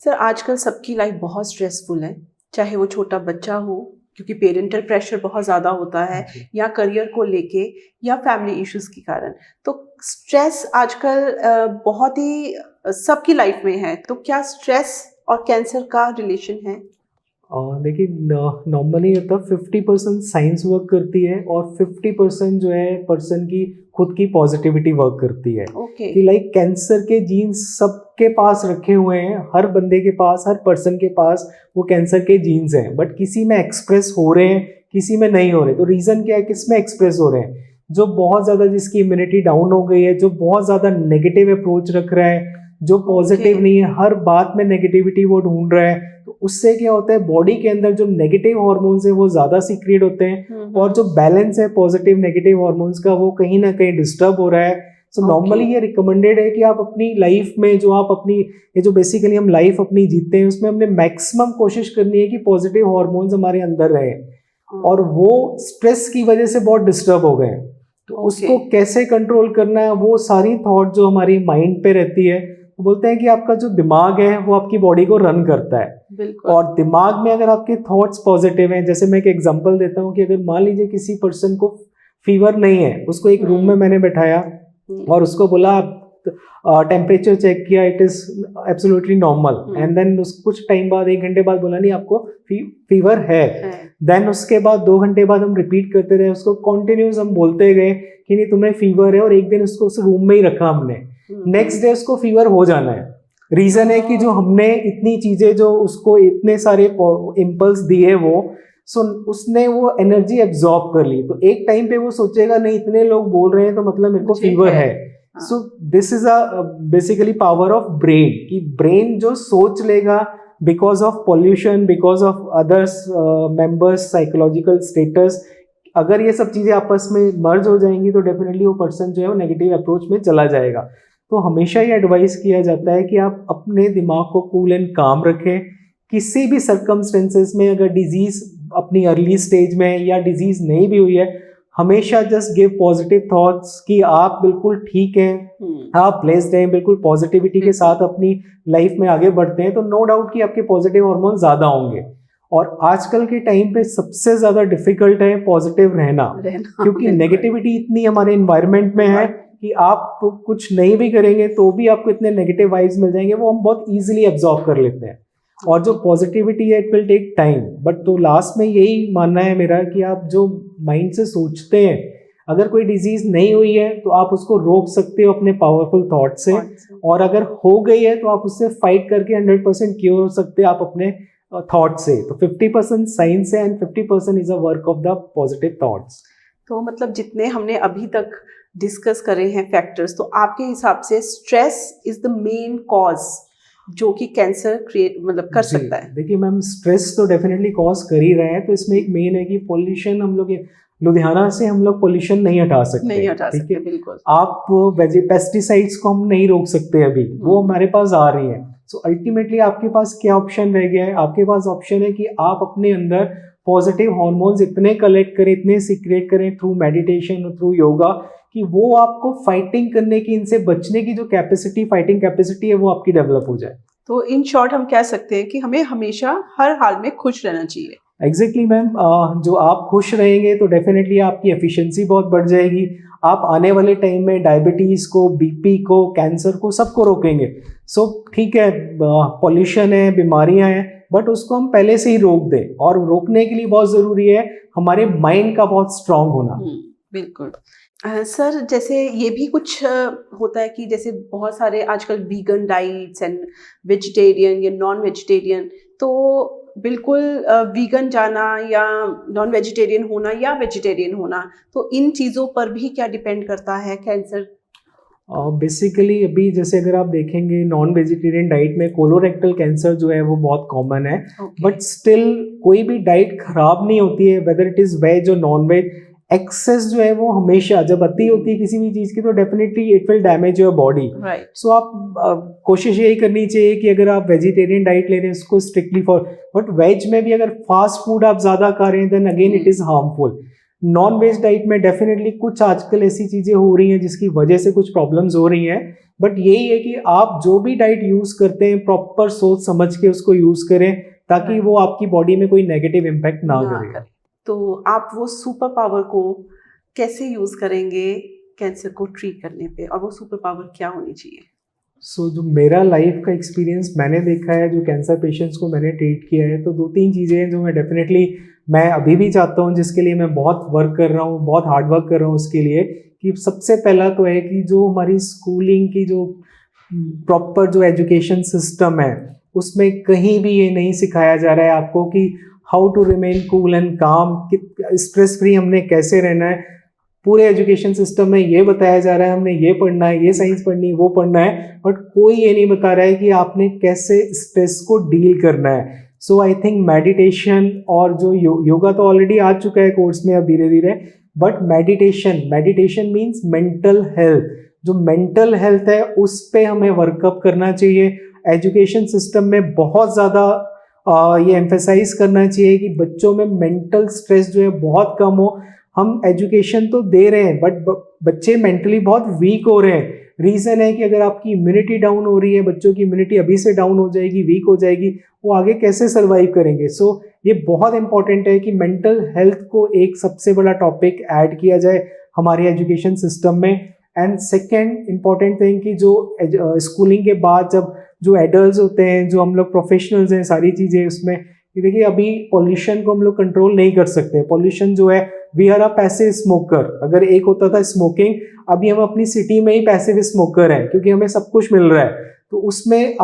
Sir आजकल सबकी life बहुत स्ट्रेसफुल है, चाहे वो छोटा बच्चा हो क्योंकि पेरेंटल प्रेशर बहुत ज़्यादा होता है, जी। या करियर को लेके, या फैमिली इश्यूज के कारण। तो स्ट्रेस आजकल बहुत ही सबकी लाइफ में है। तो क्या स्ट्रेस और कैंसर का रिलेशन है? देखिए नॉर्मली होता है 50% साइंस वर्क करती है और 50% जो है पर्सन की खुद की पॉजिटिविटी वर्क करती है। ओके। कि लाइक कैंसर के जीन्स सबके पास रखे हुए हैं, हर बंदे के पास, हर पर्सन के पास वो कैंसर के जीन्स हैं, बट किसी में एक्सप्रेस हो रहे हैं, किसी में नहीं हो रहे। तो रीज़न क्या है, किस में एक्सप्रेस हो रहे हैं? जो बहुत ज़्यादा, जिसकी इम्यूनिटी डाउन हो गई है, जो बहुत ज़्यादा नेगेटिव अप्रोच रख रहा है, जो पॉजिटिव ओके। नहीं है, हर बात में नेगेटिविटी वो ढूंढ रहा है। तो उससे क्या होता है, बॉडी के अंदर जो नेगेटिव हॉर्मोन्स है वो ज़्यादा सीक्रेट होते हैं, और जो बैलेंस है पॉजिटिव नेगेटिव हॉर्मोन्स का वो कहीं ना कहीं डिस्टर्ब हो रहा है। सो नॉर्मली ये रिकमेंडेड है कि आप अपनी लाइफ में जो आप अपनी, ये जो बेसिकली हम लाइफ अपनी जीते हैं, उसमें हमने मैक्सिमम कोशिश करनी है कि पॉजिटिव हॉर्मोन्स हमारे अंदर रहे। और वो स्ट्रेस की वजह से बहुत डिस्टर्ब हो गए हैं। तो उसको कैसे कंट्रोल करना है, वो सारी थॉट जो हमारी माइंड पे रहती है, बोलते हैं कि आपका जो दिमाग है वो आपकी बॉडी को रन करता है। और दिमाग में अगर आपके थॉट्स पॉजिटिव हैं, जैसे मैं एक एग्जांपल देता हूँ कि अगर मान लीजिए किसी पर्सन को फीवर नहीं है, उसको एक रूम में मैंने बैठाया और उसको बोला टेम्परेचर चेक किया, it is absolutely normal, and then कुछ टाइम बाद, 1 घंटे बाद बोला नहीं आपको फीवर है। देन उसके बाद 2 घंटे बाद हम रिपीट करते रहे उसको, कॉन्टिन्यूस हम बोलते गए कि नहीं तुम्हें फीवर है, और एक दिन उसको उस रूम में ही रखा हमने। नेक्स्ट डे उसको फीवर हो जाना है। रीजन है कि जो हमने इतनी चीजें, जो उसको इतने सारे इम्पल्स दिए, वो उसने वो एनर्जी एब्जॉर्ब कर ली। तो एक टाइम पे वो सोचेगा नहीं इतने लोग बोल रहे हैं तो मतलब मेरे को फीवर है। So this is a basically power of brain, कि ब्रेन जो सोच लेगा because of pollution, because of others members psychological status, अगर ये सब चीजें आपस में मर्ज हो जाएंगी तो डेफिनेटली वो पर्सन जो है वो नेगेटिव अप्रोच में चला जाएगा। तो हमेशा ये एडवाइस किया जाता है कि आप अपने दिमाग को कूल एंड काम रखें। किसी भी सर्कमस्टेंसेस में अगर डिजीज अपनी अर्ली स्टेज में है या डिजीज नहीं भी हुई है, हमेशा जस्ट गिव पॉजिटिव थॉट्स कि आप बिल्कुल ठीक हैं, आप ब्लेस्ड हैं, बिल्कुल पॉजिटिविटी के साथ अपनी लाइफ में आगे बढ़ते हैं, तो नो डाउट कि आपके पॉजिटिव हार्मोन ज्यादा होंगे। और आजकल के टाइम पे सबसे ज्यादा डिफिकल्ट है पॉजिटिव रहना, क्योंकि नेगेटिविटी इतनी हमारे एनवायरनमेंट में है कि आप कुछ नहीं भी करेंगे तो भी आपको इतने नेगेटिव वाइब्स मिल जाएंगे, वो हम बहुत इजीली एब्जॉर्ब कर लेते हैं। और जो पॉजिटिविटी है it will take time, but तो लास्ट में यही मानना है मेरा कि आप जो माइंड से सोचते हैं, अगर कोई डिजीज नहीं हुई है तो आप उसको रोक सकते हो अपने पावरफुल थॉट से, और अगर हो गई है तो आप उससे फाइट करके 100% क्योर हो सकते हैं आप अपने थॉट से। तो 50% साइंस है and 50% is a work of the positive thoughts. तो मतलब जितने हमने अभी तक डिस्कस करे हैं फैक्टर्स, तो आपके हिसाब से stress is the main cause जो कि कैंसर क्रिएट मतलब कर सकता है? देखिए मैम, स्ट्रेस तो डेफिनेटली कॉज कर ही रहे हैं। तो इसमें एक मेन है कि पोल्यूशन, हम लोग लुधियाना से हम लोग पोल्यूशन नहीं हटा सकते, ठीक है? बिल्कुल। आप पेस्टिसाइड्स को हम नहीं रोक सकते अभी, वो हमारे पास आ रही है। सो अल्टीमेटली आपके पास क्या ऑप्शन रह गया है? आपके पास ऑप्शन है कि आप अपने अंदर पॉजिटिव हॉर्मोन्स इतने कलेक्ट करें, इतने सीक्रेट करें थ्रू मेडिटेशन और थ्रू योगा, कि वो आपको फाइटिंग करने की, इनसे बचने की जो कैपेसिटी, फाइटिंग कैपेसिटी है, वो आपकी डेवलप हो जाए। तो इन शॉर्ट हम कह सकते हैं कि हमें हमेशा हर हाल में खुश रहना चाहिए। एग्जैक्टली मैम, जो आप खुश रहेंगे तो डेफिनेटली आपकी एफिशिएंसी बहुत बढ़ जाएगी। आप आने वाले टाइम में डायबिटीज को, बीपी को, कैंसर को, सबको रोकेंगे। सो ठीक है, पॉल्यूशन है, बीमारियां हैं, बट उसको हम पहले से ही रोक दें। और रोकने के लिए बहुत जरूरी है हमारे माइंड का बहुत स्ट्रांग होना। बिल्कुल। सर जैसे ये भी कुछ होता है कि जैसे बहुत सारे आजकल वीगन डाइट्स एंड वेजिटेरियन या नॉन वेजिटेरियन, तो बिल्कुल वीगन जाना या नॉन वेजिटेरियन होना या वेजिटेरियन होना, तो इन चीज़ों पर भी क्या डिपेंड करता है कैंसर? बेसिकली अभी जैसे अगर आप देखेंगे नॉन वेजिटेरियन डाइट में कोलोरेक्टल कैंसर जो है वो बहुत कॉमन है। बट स्टिल कोई भी डाइट खराब नहीं होती है, वेदर इट इज वेज और नॉन वेज। एक्सेस जो है वो हमेशा, जब अति होती है किसी भी चीज की, तो definitely it will damage your body. So आप कोशिश यही करनी चाहिए कि अगर आप वेजिटेरियन डाइट ले रहे हैं उसको स्ट्रिक्टली फॉर, बट वेज में भी अगर फास्ट फूड आप ज्यादा खा रहे हैं then again it is harmful. Non veg diet में डेफिनेटली कुछ आजकल ऐसी चीज़ें हो रही हैं जिसकी वजह से कुछ प्रॉब्लम्स हो रही हैं, बट यही है कि आप जो भी डाइट यूज़ करते हैं प्रॉपर सोच समझ के उसको यूज़ करें ताकि वो आपकी बॉडी में कोई नेगेटिव इम्पैक्ट ना करे। तो आप वो सुपर पावर को कैसे यूज़ करेंगे कैंसर को ट्रीट करने पे, और वो सुपर पावर क्या होनी चाहिए? जो मेरा लाइफ का एक्सपीरियंस मैंने देखा है, जो कैंसर पेशेंट्स को मैंने ट्रीट किया है, तो 2-3 चीज़ें हैं जो मैं अभी भी चाहता हूँ, जिसके लिए मैं बहुत वर्क कर रहा हूँ, बहुत हार्ड वर्क कर रहा हूँ उसके लिए, कि सबसे पहला तो है कि जो हमारी स्कूलिंग की जो प्रॉपर जो एजुकेशन सिस्टम है उसमें कहीं भी ये नहीं सिखाया जा रहा है आपको कि how to remain cool and calm, stress free हमने कैसे रहना है। पूरे एजुकेशन सिस्टम में ये बताया जा रहा है हमने ये पढ़ना है, ये साइंस पढ़नी है, वो पढ़ना है, बट कोई ये नहीं बता रहा है कि आपने कैसे स्ट्रेस को डील करना है। सो आई थिंक मेडिटेशन और जो योगा तो ऑलरेडी आ चुका है कोर्स में अब धीरे धीरे, but meditation means mental health. जो मेंटल हेल्थ है उस पे हमें वर्कअप करना चाहिए। एजुकेशन सिस्टम में बहुत ज़्यादा ये एम्फेसाइज करना चाहिए कि बच्चों में मेंटल स्ट्रेस जो है बहुत कम हो। हम एजुकेशन तो दे रहे हैं बट बच्चे मेंटली बहुत वीक हो रहे हैं। रीज़न है कि अगर आपकी इम्यूनिटी डाउन हो रही है, बच्चों की इम्यूनिटी अभी से डाउन हो जाएगी, वीक हो जाएगी, वो आगे कैसे सर्वाइव करेंगे। सो ये बहुत इंपॉर्टेंट है कि मेंटल हेल्थ को एक सबसे बड़ा टॉपिक ऐड किया जाए हमारे एजुकेशन सिस्टम में। एंड सेकेंड इम्पॉर्टेंट थिंग कि जो स्कूलिंग के बाद जब जो एडल्ट होते हैं, जो हम लोग प्रोफेशनल्स हैं, सारी चीज़ें उसमें देखिए अभी पॉल्यूशन को हम लोग कंट्रोल नहीं कर सकते। पॉल्यूशन जो है, we are a passive smoker. अगर एक होता था स्मोकिंग, अभी हम अपनी सिटी में ही पैसिव स्मोकर हैं क्योंकि हमें सब कुछ मिल रहा है। तो उसमें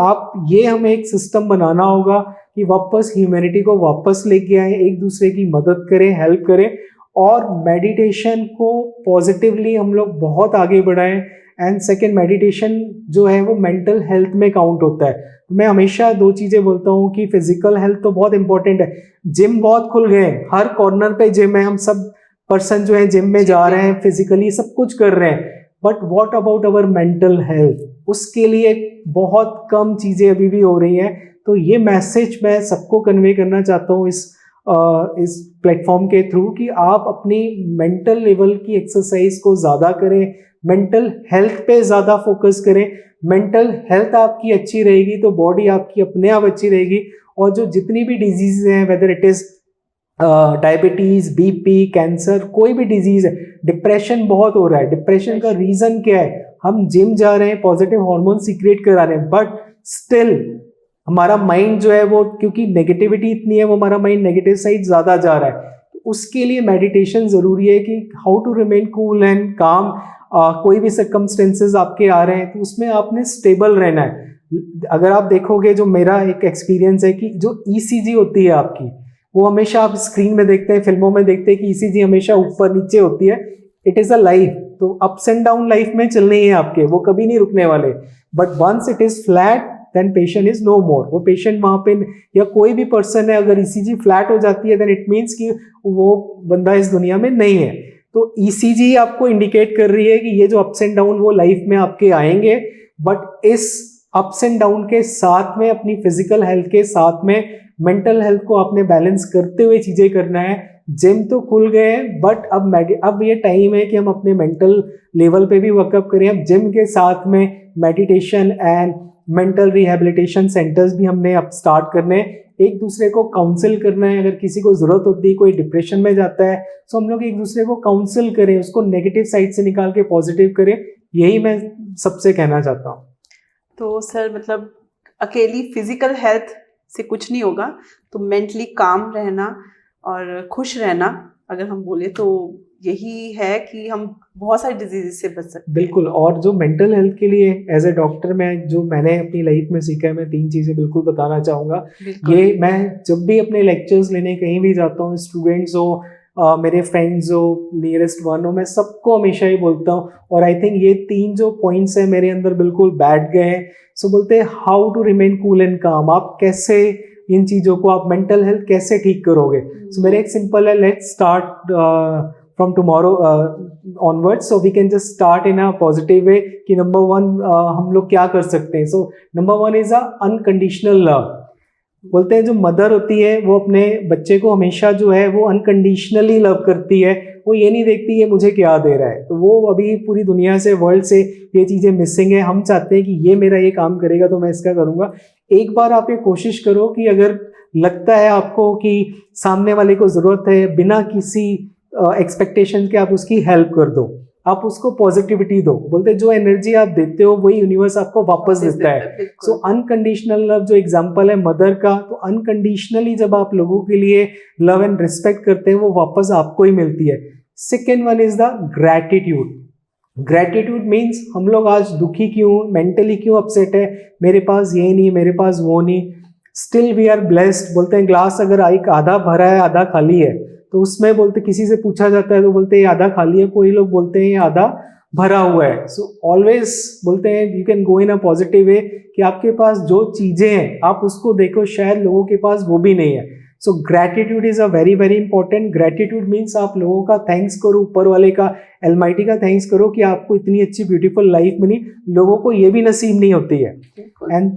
हमें एक सिस्टम बनाना होगा कि वापस ह्यूमैनिटी को वापस लेके आए, एक दूसरे की मदद करें, हेल्प करें, और मेडिटेशन को पॉजिटिवली हम लोग बहुत आगे बढ़ाएं। एंड सेकेंड, मेडिटेशन जो है वो मेंटल हेल्थ में काउंट होता है। मैं हमेशा 2 चीज़ें बोलता हूँ कि फिजिकल हेल्थ तो बहुत इंपॉर्टेंट है। जिम बहुत खुल गए हैं, हर कॉर्नर पे जिम है, हम सब पर्सन जो है जिम में जा रहे हैं, फिजिकली सब कुछ कर रहे हैं, but what about our mental health? उसके लिए बहुत कम चीज़ें अभी भी हो रही हैं। तो ये मैसेज मैं सबको कन्वे करना चाहता हूँ इस प्लेटफॉर्म के थ्रू कि आप अपनी मेंटल लेवल की एक्सरसाइज को ज़्यादा करें, मेंटल हेल्थ पे ज़्यादा फोकस करें। मेंटल हेल्थ आपकी अच्छी रहेगी तो बॉडी आपकी अपने आप अच्छी रहेगी, और जो जितनी भी डिजीज़ हैं, whether it is diabetes, BP, cancer, कोई भी डिजीज़ है, डिप्रेशन बहुत हो रहा है। डिप्रेशन का रीज़न क्या है? हम जिम जा रहे हैं, पॉजिटिव हार्मोन सीक्रेट करा रहे हैं, बट स्टिल हमारा माइंड जो है वो, क्योंकि नेगेटिविटी इतनी है, वो हमारा माइंड नेगेटिव साइड ज़्यादा जा रहा है। तो उसके लिए मेडिटेशन ज़रूरी है कि how to remain cool and calm. कोई भी सर्कमस्टेंसेस आपके आ रहे हैं तो उसमें आपने स्टेबल रहना है। अगर आप देखोगे, जो मेरा एक एक्सपीरियंस है कि जो ईसीजी होती है आपकी, वो हमेशा आप स्क्रीन में देखते हैं, फिल्मों में देखते हैं कि ईसीजी हमेशा ऊपर नीचे होती है। इट इज़ अ लाइफ, तो अप्स एंड डाउन लाइफ में चलने ही है आपके, वो कभी नहीं रुकने वाले। But once it is flat then patient is no more. वो पेशेंट वहाँ पे, या कोई भी पर्सन है, अगर ईसीजी फ्लैट हो जाती है देन इट मीन्स कि वो बंदा इस दुनिया में नहीं है। तो ईसीजी आपको इंडिकेट कर रही है कि ये जो अप्स एंड डाउन वो लाइफ में आपके आएंगे, बट इस अप्स एंड डाउन के साथ में, अपनी फिजिकल हेल्थ के साथ में, मेंटल हेल्थ को आपने बैलेंस करते हुए चीजें करना है। जिम तो खुल गए हैं, बट अब ये टाइम है कि हम अपने मेंटल लेवल पे भी वर्कअप करें। अब जिम के साथ में meditation and mental rehabilitation centres भी हमने अब स्टार्ट करने हैं। एक दूसरे को काउंसिल करना है। अगर किसी को ज़रूरत होती है, कोई डिप्रेशन में जाता है, तो हम लोग एक दूसरे को काउंसिल करें, उसको नेगेटिव साइड से निकाल के पॉजिटिव करें। यही मैं सबसे कहना चाहता हूँ। तो सर, मतलब अकेली फिजिकल हेल्थ से कुछ नहीं होगा, तो मेंटली काम रहना और खुश रहना, अगर हम बोले तो यही है कि हम बहुत सारी डिजीज से बच सकते हैं। बिल्कुल। और जो मेंटल हेल्थ के लिए एज ए डॉक्टर मैंने अपनी लाइफ में सीखा है, मैं 3 चीज़ें बिल्कुल बताना चाहूँगा। ये मैं जब भी अपने लेक्चर्स लेने कहीं भी जाता हूँ, स्टूडेंट्स हो, मेरे फ्रेंड्स हो, नियरेस्ट वन हो, मैं सबको हमेशा ही बोलता हूँ। और आई थिंक ये 3 जो पॉइंट्स हैं मेरे अंदर बिल्कुल बैठ गए हैं। सो बोलते हैं how to remain cool and calm. आप कैसे इन चीज़ों को, आप मेंटल हेल्थ कैसे ठीक करोगे? सो मेरा एक सिंपल है, let's start from tomorrow onwards, so we can just start in a positive way कि number 1 हम लोग क्या कर सकते हैं। So number 1 is a unconditional love। बोलते हैं जो मदर होती है वो अपने बच्चे को हमेशा जो है वो अनकंडीशनली लव करती है, वो ये नहीं देखती है मुझे क्या दे रहा है। तो वो अभी पूरी दुनिया से, वर्ल्ड से ये चीज़ें मिसिंग है। हम चाहते हैं कि ये मेरा ये काम करेगा तो मैं इसका करूँगा। एक बार आप ये कोशिश करो कि अगर लगता है आपको कि सामने वाले को ज़रूरत है, बिना किसी एक्सपेक्टेशन के आप उसकी हेल्प कर दो, आप उसको पॉजिटिविटी दो। बोलते हैं जो एनर्जी आप देते हो वही यूनिवर्स आपको वापस देता है। सो अनकंडीशनल लव जो एग्जांपल है मदर का, तो अनकंडीशनली जब आप लोगों के लिए लव एंड रिस्पेक्ट करते हैं वो वापस आपको ही मिलती है। Second one is the gratitude. Gratitude means हम लोग आज दुखी क्यों, मेंटली क्यों अपसेट है, मेरे पास ये नहीं, मेरे पास वो नहीं, स्टिल वी आर ब्लेस्ड। बोलते हैं ग्लास अगर एक आधा भरा है आधा खाली है, तो उसमें बोलते किसी से पूछा जाता है तो बोलते हैं ये आधा खाली है, कोई लोग बोलते हैं ये आधा भरा हुआ है। सो ऑलवेज बोलते हैं you can go in a positive way कि आपके पास जो चीजें हैं आप उसको देखो, शायद लोगों के पास वो भी नहीं है। So gratitude is a very very important. Gratitude means आप लोगों का थैंक्स करो, ऊपर वाले का, एलमाइटी का थैंक्स करो कि आपको इतनी अच्छी ब्यूटीफुल लाइफ मिली, लोगों को ये भी नसीब नहीं होती है। एंड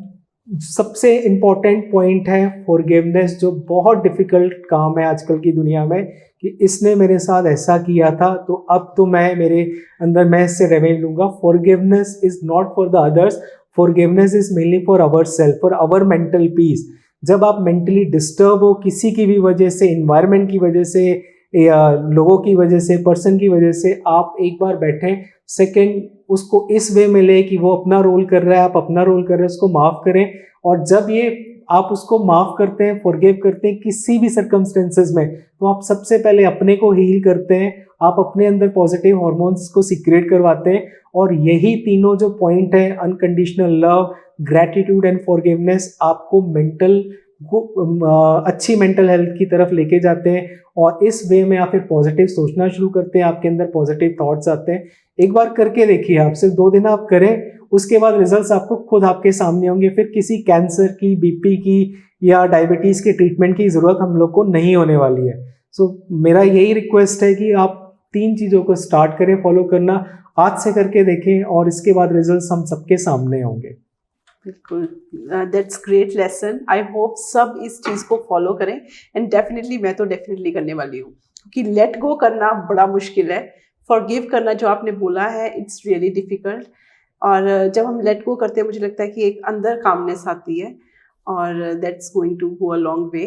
सबसे इम्पॉर्टेंट पॉइंट है फॉरगिवनेस, जो बहुत डिफिकल्ट काम है आजकल की दुनिया में, कि इसने मेरे साथ ऐसा किया था तो अब तो मैं मेरे अंदर मैं इससे रेवेन्यू लूंगा। Forgiveness is not for the others, forgiveness is mainly for our self, for our mental peace. जब आप मेंटली डिस्टर्ब हो किसी की भी वजह से, इन्वायरमेंट की वजह से या लोगों की वजह से, पर्सन की वजह से, आप एक बार बैठें, सेकेंड उसको इस वे में ले कि वो अपना रोल कर रहा है, आप अपना रोल कर रहे हैं, उसको माफ करें। और जब ये आप उसको माफ करते हैं, फॉरगिव करते हैं किसी भी सर्कमस्टेंसेस में, तो आप सबसे पहले अपने को हील करते हैं, आप अपने अंदर पॉजिटिव हॉर्मोन्स को सीक्रेट करवाते हैं। और यही तीनों जो पॉइंट है, unconditional love, gratitude and forgiveness, आपको मेंटल अच्छी मेंटल हेल्थ की तरफ लेके जाते हैं। और इस वे में आप फिर पॉजिटिव सोचना शुरू करते हैं, आपके अंदर पॉजिटिव थॉट्स आते हैं। एक बार करके देखिए, आप सिर्फ 2 दिन आप करें, उसके बाद रिजल्ट्स आपको खुद आपके सामने होंगे। फिर किसी कैंसर की, बीपी की या डायबिटीज के ट्रीटमेंट की जरूरत हम लोग को नहीं होने वाली है। सो मेरा यही रिक्वेस्ट है कि आप 3 चीजों को स्टार्ट करें फॉलो करना, आज से करके देखें और इसके बाद रिजल्ट्स हम सबके सामने होंगे। बिल्कुल, that's great lesson. I hope सब इस चीज़ को फॉलो करें एंड डेफिनेटली मैं तो डेफिनेटली करने वाली हूँ, क्योंकि लेट गो करना बड़ा मुश्किल है, फॉरगिव करना जो आपने बोला है इट्स रियली डिफिकल्ट। और जब हम लेट गो करते हैं मुझे लगता है कि एक अंदर कामनेस आती है और that's going to go a long way.